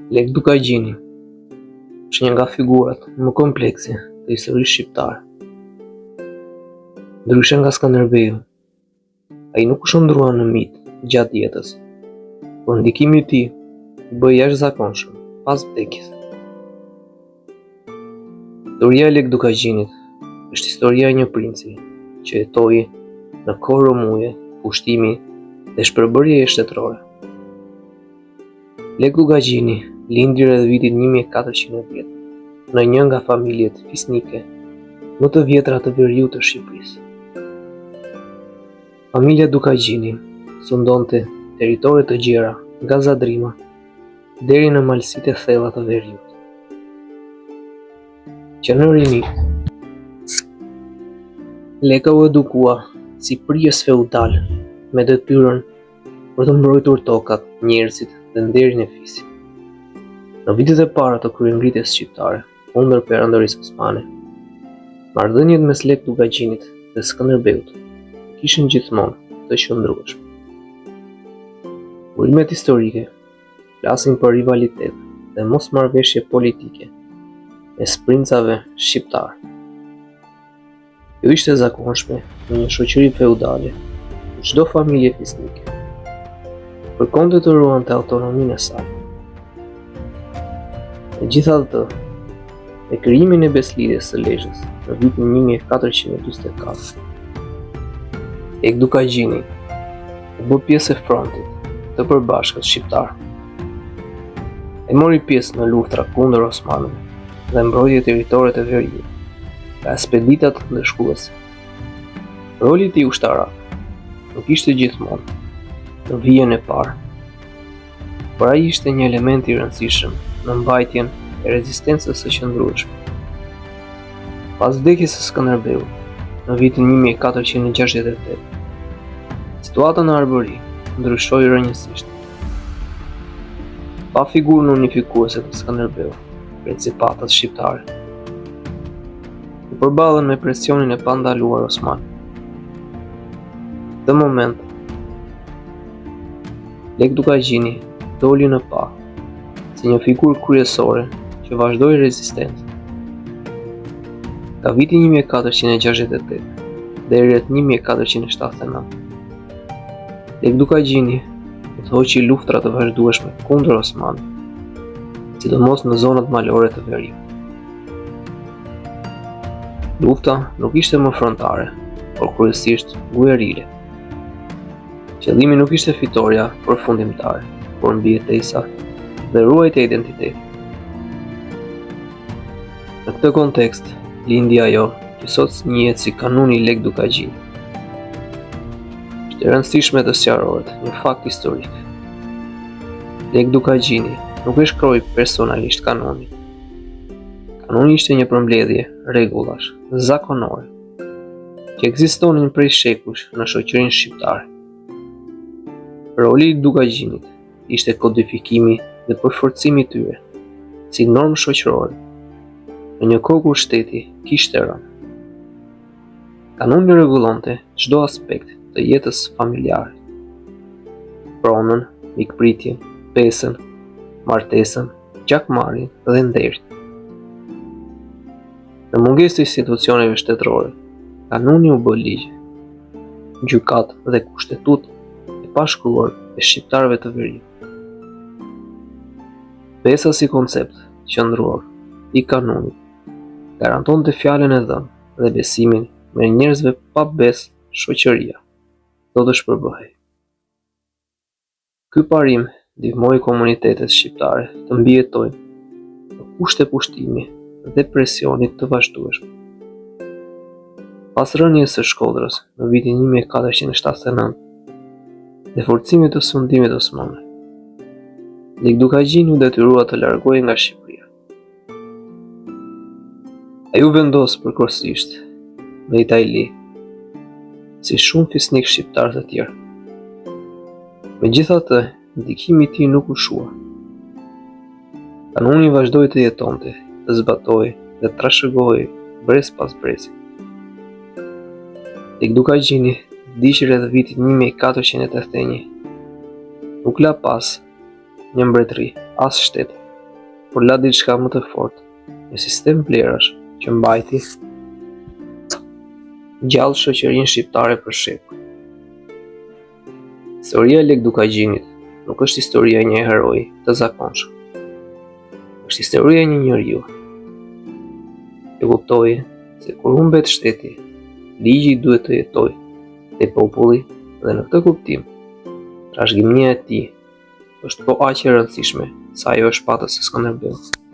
Lek Dukagjini është një nga figurat më komplekse të historisë shqiptare. Ndryshe nga Skënderbeu, ai nuk u shndrua në mit gjatë jetës, por ndikimi i tij u bë jashtëzakonshëm pas vdekjes. Historia e Lek Dukagjinit është historia e një princi që jetoi në kohë romuje, pushtimi dhe shpërbërjeje shtetërore. Lek Dukagjini lindi rreth vitit 1410 në një nga familjet fisnike më të vjetra të veriut të Shqipërisë. Familja Dukagjini sundonte territore të gjera nga Zadrima deri në malësitë e thella të veriut. Që në rini, Leka u edukua si prijes feudal me detyrën për të mbrojtur tokat, njerëzit dhe nderin e fisit. Në vitet e para të kryengritjes shqiptare kundër Perandërisë Osmane, marrëdhëniet mes Lek Dukagjinit dhe Skënderbeut kishin gjithmonë të qëndrueshme. Burimet historike flasin për rivalitet dhe mosmarrëveshje politike mes princave shqiptar. Kjo ishte e zakonshme në një shoqëri feudale, ku çdo familje fisnike kërkonte të ruante autonominë e saj. Megjithatë, me krijimin e beslidhjes së Lezhës në vitin 1444, Lek Dukagjini u bë pjesë e frontit të përbashkët shqiptar. Ai mori pjesë në luftra kundër osmanëve dhe mbrojtje territoret e veriut nga ekspeditat ndëshkuese. Roli i tij ushtarak nuk ishte gjithmonë në vijën e parë, por ai ishte një element i rëndësishëm në mbajtjen e rezistencës së qëndrueshme. Pas vdekjes së Skënderbeut në vitin 1468, situata në Arbëri ndryshoi rrënjësisht. Pa figurën unifikuese të Skënderbeut, principatat shqiptare u përballën me presionin e pandaluar osman. Në moment, Lek Dukagjini doli në pa si një figurë kryesore që vazhdoi rezistencën. Nga viti 1468 deri rreth 1479, Lek Dukagjini udhëhoqi luftra të vazhdueshme kundër osmanëve, sidomos në zonat malore të veriut. Lufta nuk ishte më frontare, por kryesisht guerile. Qëllimi nuk ishte fitoria përfundimtare, por mbijetesa dhe ruajtja e identitetit. Në këtë kontekst, lindi ajo që sot njihet si kanuni Lek Dukagjini. Është e rëndësishme të sqarohet një fakt historik. Lek Dukagjini nuk e shkroi personalisht kanonin. Kanoni ishte një përmbledhje rregullash zakonore që ekzistonin prej shekush në shoqërinë shqiptare. Roli i Dukagjinit ishte kodifikimi dhe përforcimi i tyre si normë shoqërore në një kohë kur shteti kishte rënë. Kanoni rregullonte çdo aspekt të jetës familjare: pronën, mikpritjen, pesën, martesën, gjakmarrjen dhe nderin. Në mungesë të institucioneve shtetërore, kanoni u bë ligj. Gjykatë dhe kushtetut e pashkruar e shqiptarëve të veriut. Pesa si koncept qendror i kanonit garantonte fjalën e dhënë dhe besimin me njerëzve pa bes shoqëria do të shpërbëhej. Ky parim ndihmoi komunitetet shqiptare të mbijetojnë në kushte pushtimi dhe presionit të vazhdueshëm. Pas rënies së Shkodrës në vitin 1479 dhe forcimit të sundimit osman, Lek Dukagjini u detyrua të largohej nga Shqipëria. Ai u vendos përkohësisht në Itali, si shumë fisnik shqiptar të tjerë. Megjithatë, ndikimi i tij nuk u shua. Kanoni vazhdoi të jetonte, të zbatoi dhe trashëgoi brez pas brezi. Lek Dukagjini vdiq rreth vitit 1481. Nuk la pas një mbretëri, as shtet, por la diçka më të fortë, një sistem vlerash që mbajti gjallë shoqërinë shqiptare për shekuj. Historia e Lek Dukagjinit nuk është historia e një heroi të zakonshëm. Është historia e një njeriu që kuptoi se kur humbet shteti, ligji duhet të jetojë te populli dhe në këtë kuptim, trashëgimia e tij është po aq e rëndësishme sa ajo e shpatës së Skënderbeut.